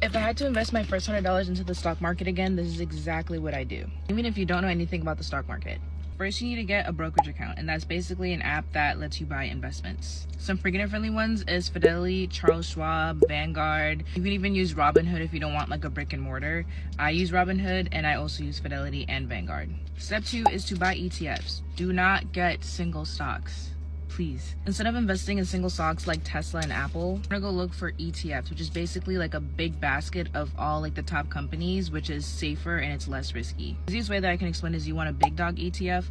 If I had to invest my first $100 into the stock market again, this is exactly what I do. Even if you don't know anything about the stock market. First, you need to get a brokerage account, and that's basically an app that lets you buy investments. Some beginner-friendly ones is Fidelity, Charles Schwab, Vanguard. You can even use Robinhood if you don't want like a brick and mortar. I use Robinhood, and I also use Fidelity and Vanguard. Step 2 is to buy ETFs. Do not get single stocks. Please. Instead of investing in single stocks like Tesla and Apple, I'm gonna go look for ETFs, which is basically like a big basket of all like the top companies, which is safer and it's less risky. The easiest way that I can explain is you want a big dog ETF,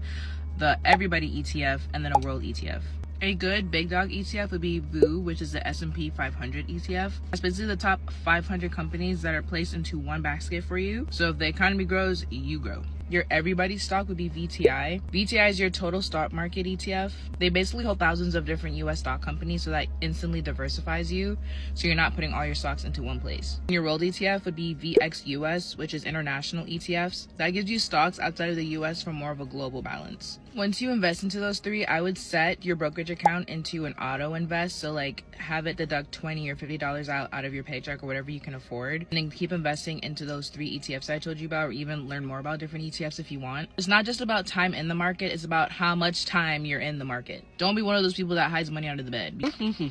the everybody ETF, and then a world ETF. A good big dog ETF would be VU, which is the S&P 500 ETF. That's basically the top 500 companies that are placed into one basket for you. So if the economy grows, you grow. Your everybody stock would be VTI. VTI is your total stock market ETF. They basically hold thousands of different US stock companies, so that instantly diversifies you, so you're not putting all your stocks into one place. Your world ETF would be VXUS, which is international ETFs. That gives you stocks outside of the US for more of a global balance. Once you invest into those three, I would set your brokerage account into an auto invest, so like have it deduct $20 or $50 out of your paycheck or whatever you can afford, and then keep investing into those three ETFs I told you about, or even learn more about different ETFs if you want. It's not just about time in the market, it's about how much time you're in the market. Don't be one of those people that hides money under the bed.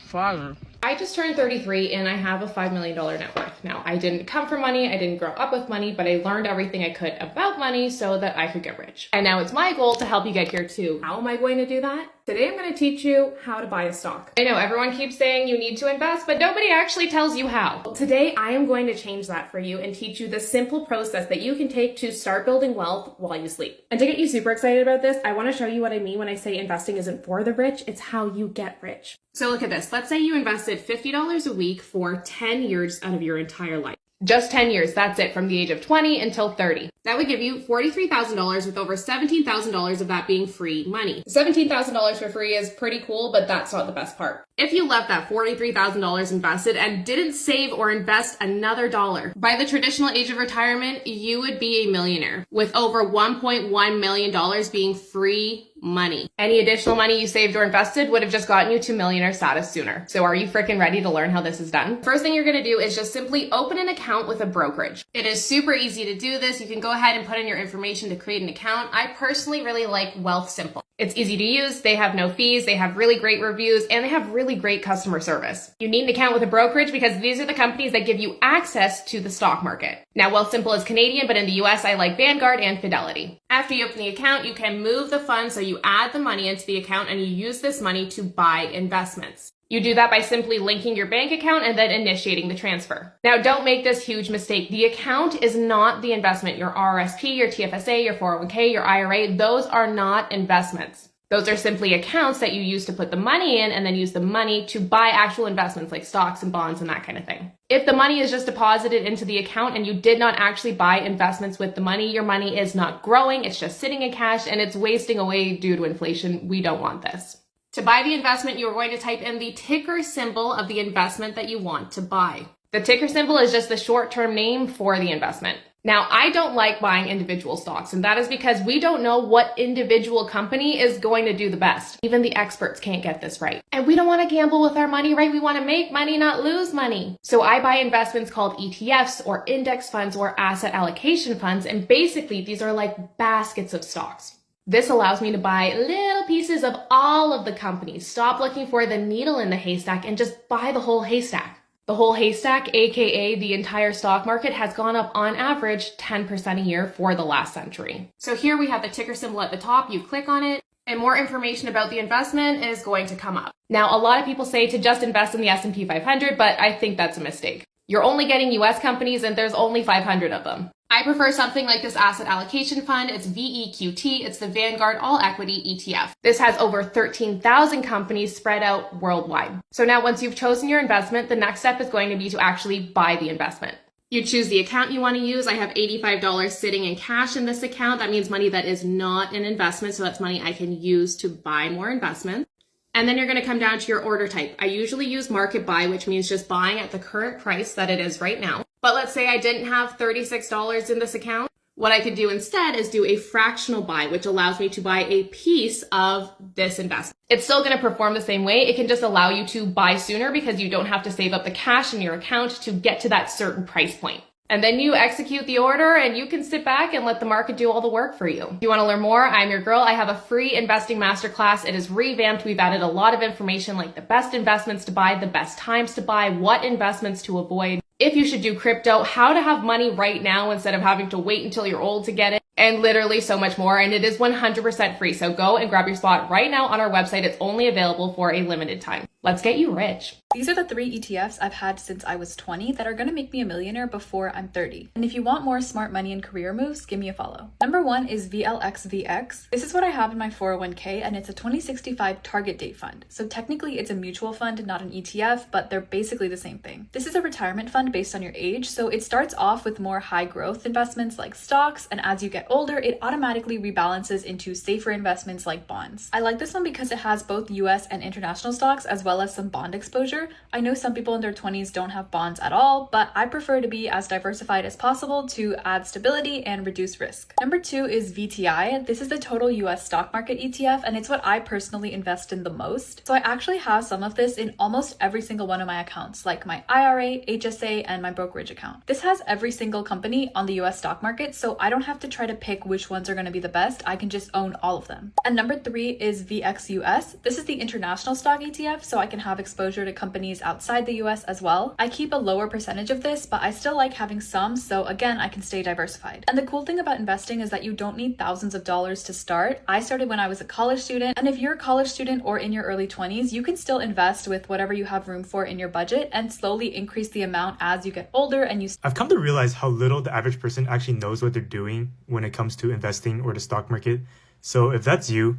Father. I just turned 33 and I have a $5 million net worth. Now, I didn't come from money, I didn't grow up with money, but I learned everything I could about money so that I could get rich. And now it's my goal to help you get here too. How am I going to do that? Today, I'm going to teach you how to buy a stock. I know everyone keeps saying you need to invest, but nobody actually tells you how. Today, I am going to change that for you and teach you the simple process that you can take to start building wealth while you sleep. And to get you super excited about this, I want to show you what I mean when I say investing isn't for the rich, it's how you get rich. So look at this. Let's say you invested $50 a week for 10 years out of your entire life. Just 10 years, that's it, from the age of 20 until 30. That would give you $43,000 with over $17,000 of that being free money. $17,000 for free is pretty cool, but that's not the best part. If you left that $43,000 invested and didn't save or invest another dollar, by the traditional age of retirement, you would be a millionaire with over $1.1 million being free money. Any additional money you saved or invested would have just gotten you to millionaire status sooner. So are you freaking ready to learn how this is done? First thing you're going to do is just simply open an account with a brokerage. It is super easy to do this. You can go ahead and put in your information to create an account. I personally really like Wealthsimple. It's easy to use, they have no fees, they have really great reviews, and they have really great customer service. You need an account with a brokerage because these are the companies that give you access to the stock market. Now, Wealthsimple is Canadian, but in the US, I like Vanguard and Fidelity. After you open the account, you can move the funds, so you add the money into the account and you use this money to buy investments. You do that by simply linking your bank account and then initiating the transfer. Now, don't make this huge mistake. The account is not the investment. Your RRSP, your TFSA, your 401k, your IRA, those are not investments. Those are simply accounts that you use to put the money in and then use the money to buy actual investments like stocks and bonds and that kind of thing. If the money is just deposited into the account and you did not actually buy investments with the money, your money is not growing, it's just sitting in cash and it's wasting away due to inflation. We don't want this. To buy the investment, you are going to type in the ticker symbol of the investment that you want to buy. The ticker symbol is just the short-term name for the investment. Now, I don't like buying individual stocks, and that is because we don't know what individual company is going to do the best. Even the experts can't get this right. And we don't want to gamble with our money, right? We want to make money, not lose money. So I buy investments called ETFs or index funds or asset allocation funds, and basically these are like baskets of stocks. This allows me to buy little pieces of all of the companies. Stop looking for the needle in the haystack and just buy the whole haystack. The whole haystack, aka the entire stock market, has gone up on average 10% a year for the last century. So here we have the ticker symbol at the top. You click on it and more information about the investment is going to come up. Now, a lot of people say to just invest in the S&P 500, but I think that's a mistake. You're only getting US companies and there's only 500 of them. I prefer something like this asset allocation fund. It's VEQT. It's the Vanguard All Equity ETF. This has over 13,000 companies spread out worldwide. So now once you've chosen your investment, the next step is going to be to actually buy the investment. You choose the account you want to use. I have $85 sitting in cash in this account. That means money that is not an investment. So that's money I can use to buy more investments. And then you're going to come down to your order type. I usually use market buy, which means just buying at the current price that it is right now. But let's say I didn't have $36 in this account. What I could do instead is do a fractional buy, which allows me to buy a piece of this investment. It's still going to perform the same way. It can just allow you to buy sooner because you don't have to save up the cash in your account to get to that certain price point. And then you execute the order and you can sit back and let the market do all the work for you. If you want to learn more, I'm your girl. I have a free investing masterclass. It is revamped. We've added a lot of information like the best investments to buy, the best times to buy, what investments to avoid, if you should do crypto, how to have money right now instead of having to wait until you're old to get it, and literally so much more. And it is 100% free. So go and grab your spot right now on our website. It's only available for a limited time. Let's get you rich. These are the 3 ETFs I've had since I was 20 that are going to make me a millionaire before I'm 30. And if you want more smart money and career moves, give me a follow. Number 1 is VLXVX. This is what I have in my 401k, and it's a 2065 target date fund. So technically it's a mutual fund, not an ETF, but they're basically the same thing. This is a retirement fund based on your age. So it starts off with more high growth investments like stocks, and as you get older, it automatically rebalances into safer investments like bonds. I like this one because it has both US and international stocks as well as some bond exposure. I know some people in their 20s don't have bonds at all, but I prefer to be as diversified as possible to add stability and reduce risk. Number 2 is VTI. This is the total US stock market ETF, and it's what I personally invest in the most. So I actually have some of this in almost every single one of my accounts, like my IRA, HSA, and my brokerage account. This has every single company on the US stock market, so I don't have to try to pick which ones are going to be the best. I can just own all of them. And number 3 is VXUS. This is the international stock ETF, so I can have exposure to companies outside the US as well. I keep a lower percentage of this, but I still like having some, so again, I can stay diversified. And the cool thing about investing is that you don't need thousands of dollars to start. I started when I was a college student, and if you're a college student or in your early 20s, you can still invest with whatever you have room for in your budget and slowly increase the amount as you get older and you... I've come to realize how little the average person actually knows what they're doing when it comes to investing or the stock market. So if that's you,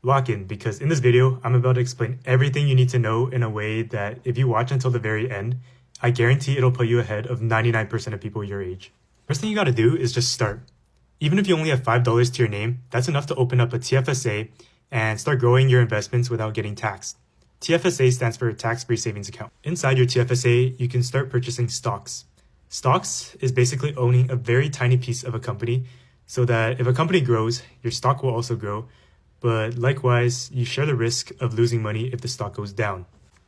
lock in, because in this video, I'm about to explain everything you need to know in a way that if you watch until the very end, I guarantee it'll put you ahead of 99% of people your age. First thing you gotta do is just start. Even if you only have $5 to your name, that's enough to open up a TFSA and start growing your investments without getting taxed. TFSA stands for Tax-Free Savings Account. Inside your TFSA, you can start purchasing stocks. Stocks is basically owning a very tiny piece of a company so that if a company grows, your stock will also grow. But likewise, you share the risk of losing money if the stock goes down.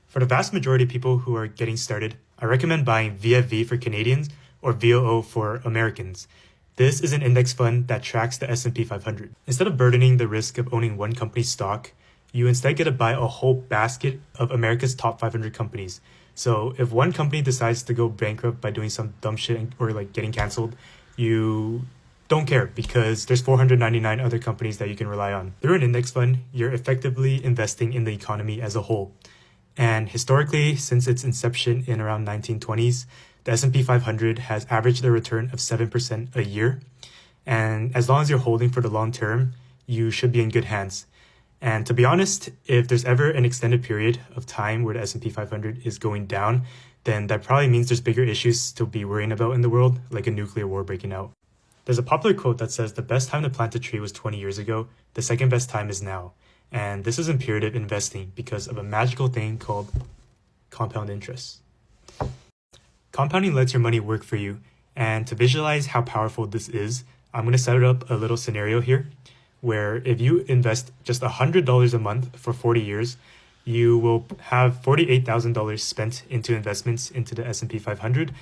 For the vast majority of people who are getting started, I recommend buying VFV for Canadians or VOO for Americans. This is an index fund that tracks the S&P 500. Instead of burdening the risk of owning one company's stock, you instead get to buy a whole basket of America's top 500 companies. So if one company decides to go bankrupt by doing some dumb shit or like getting canceled, you don't care because there's 499 other companies that you can rely on. Through an index fund, you're effectively investing in the economy as a whole. And historically, since its inception in around 1920s, the S&P 500 has averaged a return of 7% a year. And as long as you're holding for the long term, you should be in good hands. And to be honest, if there's ever an extended period of time where the S&P 500 is going down, then that probably means there's bigger issues to be worrying about in the world, like a nuclear war breaking out. There's a popular quote that says the best time to plant a tree was 20 years ago, the second best time is now. And this is imperative investing because of a magical thing called compound interest. Compounding lets your money work for you, and to visualize how powerful this is, I'm going to set up a little scenario here, where if you invest just $100 a month for 40 years, you will have $48,000 spent into investments into the S&P 500,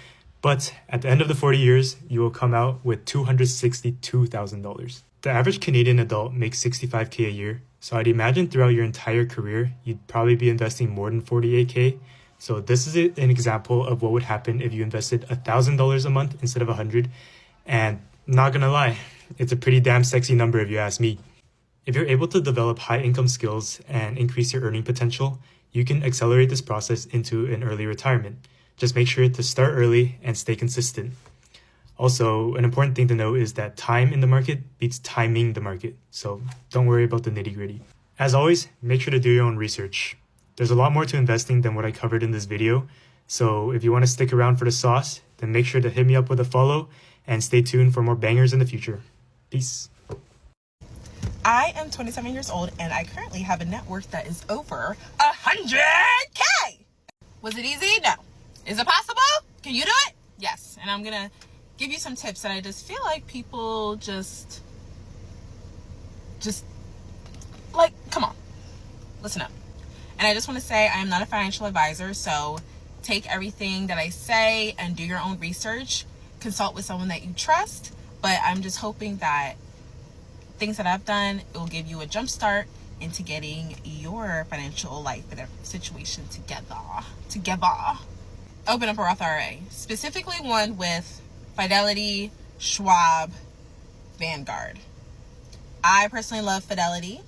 but at the end of the 40 years, you will come out with $262,000. The average Canadian adult makes $65K a year, so I'd imagine throughout your entire career, you'd probably be investing more than $48K. So this is an example of what would happen if you invested $1,000 a month instead of $100. And not gonna lie, it's a pretty damn sexy number if you ask me. If you're able to develop high income skills and increase your earning potential, you can accelerate this process into an early retirement. Just make sure to start early and stay consistent. Also, an important thing to know is that time in the market beats timing the market. So don't worry about the nitty gritty. As always, make sure to do your own research. There's a lot more to investing than what I covered in this video. So if you want to stick around for the sauce, then make sure to hit me up with a follow and stay tuned for more bangers in the future. Peace. I am 27 years old and I currently have a net worth that is over 100K. Was it easy? No. Is it possible? Can you do it? Yes. And I'm going to give you some tips that I just feel like people just like, come on, listen up. And I just want to say I am not a financial advisor, so take everything that I say and do your own research. Consult with someone that you trust. But I'm just hoping that things that I've done, it will give you a jump start into getting your financial life and situation together. Open up a Roth IRA, specifically one with Fidelity, Schwab, Vanguard. I personally love Fidelity,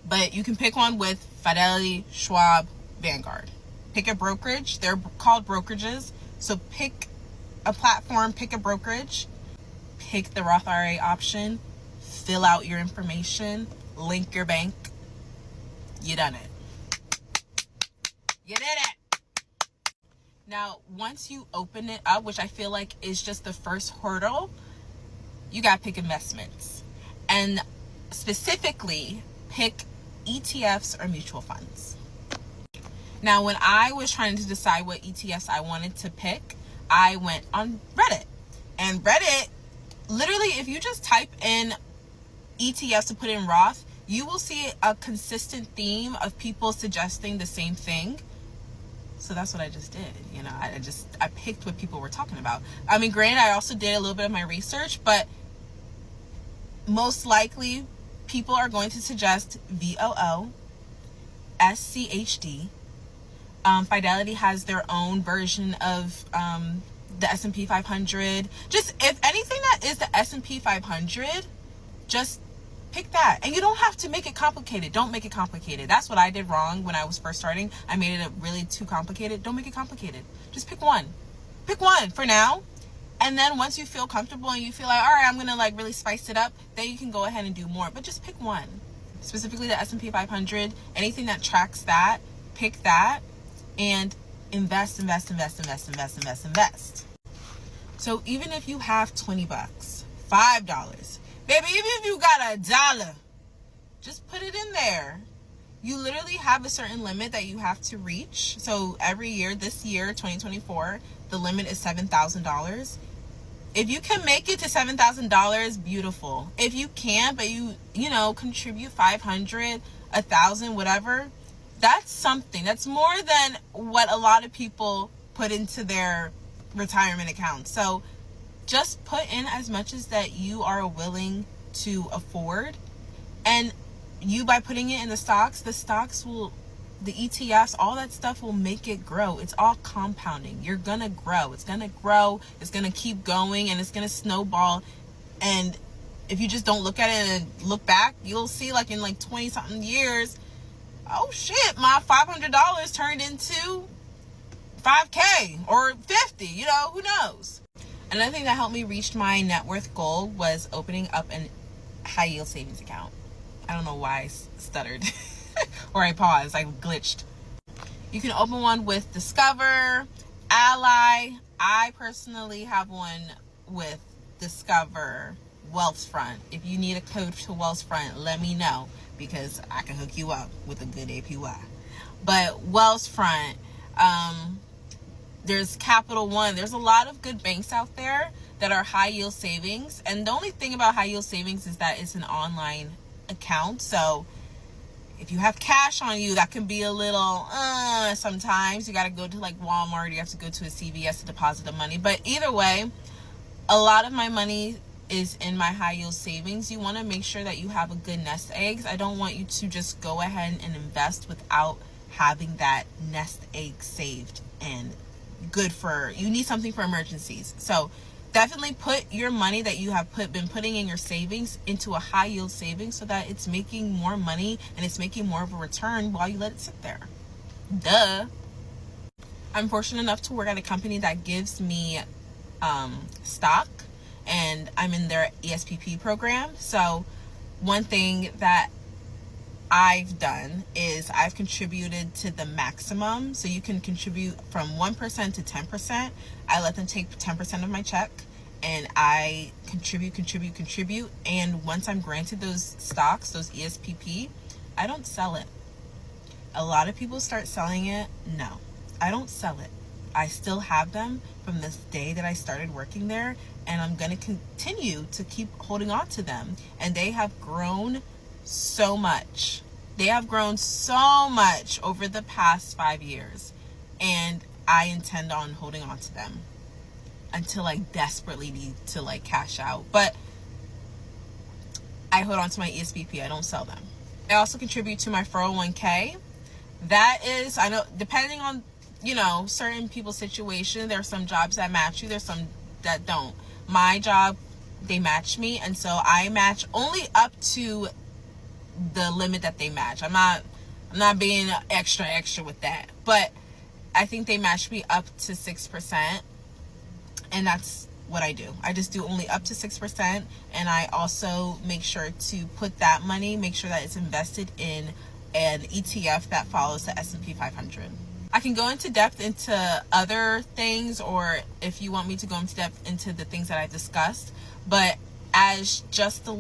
but you can pick one with Fidelity, Schwab, Vanguard. Pick a brokerage. They're called brokerages. So pick a platform, pick a brokerage, pick the Roth IRA option, fill out your information, link your bank. You done it. You did it. Now, once you open it up, which I feel like is just the first hurdle, you got to pick investments. And specifically, pick ETFs or mutual funds. Now, when I was trying to decide what ETFs I wanted to pick, I went on Reddit. And Reddit, literally, if you just type in ETFs to put in Roth, you will see a consistent theme of people suggesting the same thing. So that's what I just did. You know, I picked what people were talking about. I mean, granted, I also did a little bit of my research, but most likely people are going to suggest VOO, SCHD. Fidelity has their own version of the S&P 500. Just, if anything that is the S&P 500, just pick that. And you don't have to make it complicated. Don't make it complicated. That's what I did wrong when I was first starting. I made it really too complicated. Don't make it complicated. Just pick one. Pick one for now. And then once you feel comfortable and you feel like, all right, I'm going to like really spice it up, then you can go ahead and do more. But just pick one. Specifically the S&P 500. Anything that tracks that, pick that. And invest. So even if you have $20, $5, baby, even if you got $1, just put it in there. You literally have a certain limit that you have to reach. So every year, this year, 2024, the limit is $7,000. If you can make it to $7,000, beautiful. If you can't, but you contribute 500, 1,000, whatever, that's something. That's more than what a lot of people put into their retirement account. So just put in as much as that you are willing to afford. And you, by putting it in the stocks will, the ETFs, all that stuff will make it grow. It's all compounding. You're going to grow. It's going to grow. It's going to keep going, and it's going to snowball. And if you just don't look at it and look back, you'll see like in like 20 something years, oh shit, my $500 turned into $5K or 50, who knows? Another thing that helped me reach my net worth goal was opening up an high yield savings account. I don't know why I stuttered or I paused, I glitched. You can open one with Discover, Ally. I personally have one with Discover, Wealthfront. If you need a code to Wealthfront, let me know, because I can hook you up with a good APY. But Wealthfront, there's Capital One. There's a lot of good banks out there that are high yield savings. And the only thing about high yield savings is that it's an online account. So if you have cash on you, that can be a little, sometimes you got to go to like Walmart, you have to go to a CVS to deposit the money. But either way, a lot of my money is in my high yield savings. You want to make sure that you have a good nest eggs. I don't want you to just go ahead and invest without having that nest egg saved and good for, you need something for emergencies. So definitely put your money that you have been putting in your savings into a high yield savings so that it's making more money and it's making more of a return while you let it sit there. Duh. I'm fortunate enough to work at a company that gives me stock, and I'm in their ESPP program. So one thing that I've done is I've contributed to the maximum. So you can contribute from 1% to 10%. I let them take 10% of my check and I contribute. And once I'm granted those stocks, those ESPP, I don't sell it. A lot of people start selling it. No, I don't sell it. I still have them from this day that I started working there, and I'm going to continue to keep holding on to them. And they have grown so much. They have grown so much over the past 5 years, and I intend on holding on to them until I desperately need to like cash out. But I hold on to my ESBP. I don't sell them. I also contribute to my 401k. That is, I know, depending on, you know, certain people's situation, there are some jobs that match you, there's some that don't. My job, they match me, and so I match only up to the limit that they match. I'm not being extra with that, but I think they match me up to 6%, and that's what I do. I just do only up to 6%, and I also make sure to put that money, make sure that it's invested in an ETF that follows the S&P 500. I can go into depth into other things, or if you want me to go into depth into the things that I discussed, but as just an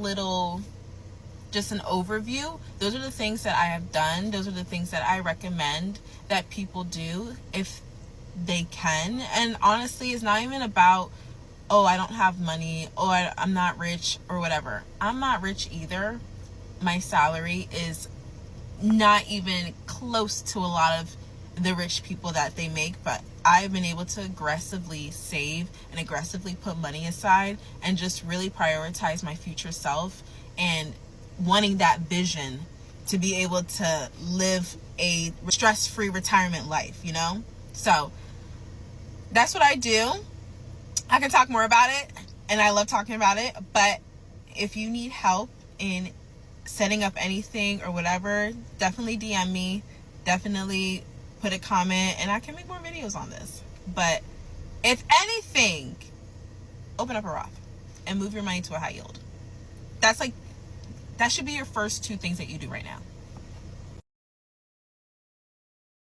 overview, those are the things that I have done. Those are the things that I recommend that people do if they can. And honestly, it's not even about, oh, I don't have money, oh, I'm not rich, or whatever. I'm not rich either. My salary is not even close to a lot of the rich people that they make, but I've been able to aggressively save and aggressively put money aside and just really prioritize my future self and wanting that vision to be able to live a stress-free retirement life, you know? So that's what I do. I can talk more about it, and I love talking about it, but if you need help in setting up anything or whatever, definitely DM me, definitely put a comment, and I can make more videos on this. But if anything, open up a Roth and move your money to a high yield. That should be your first two things that you do right now.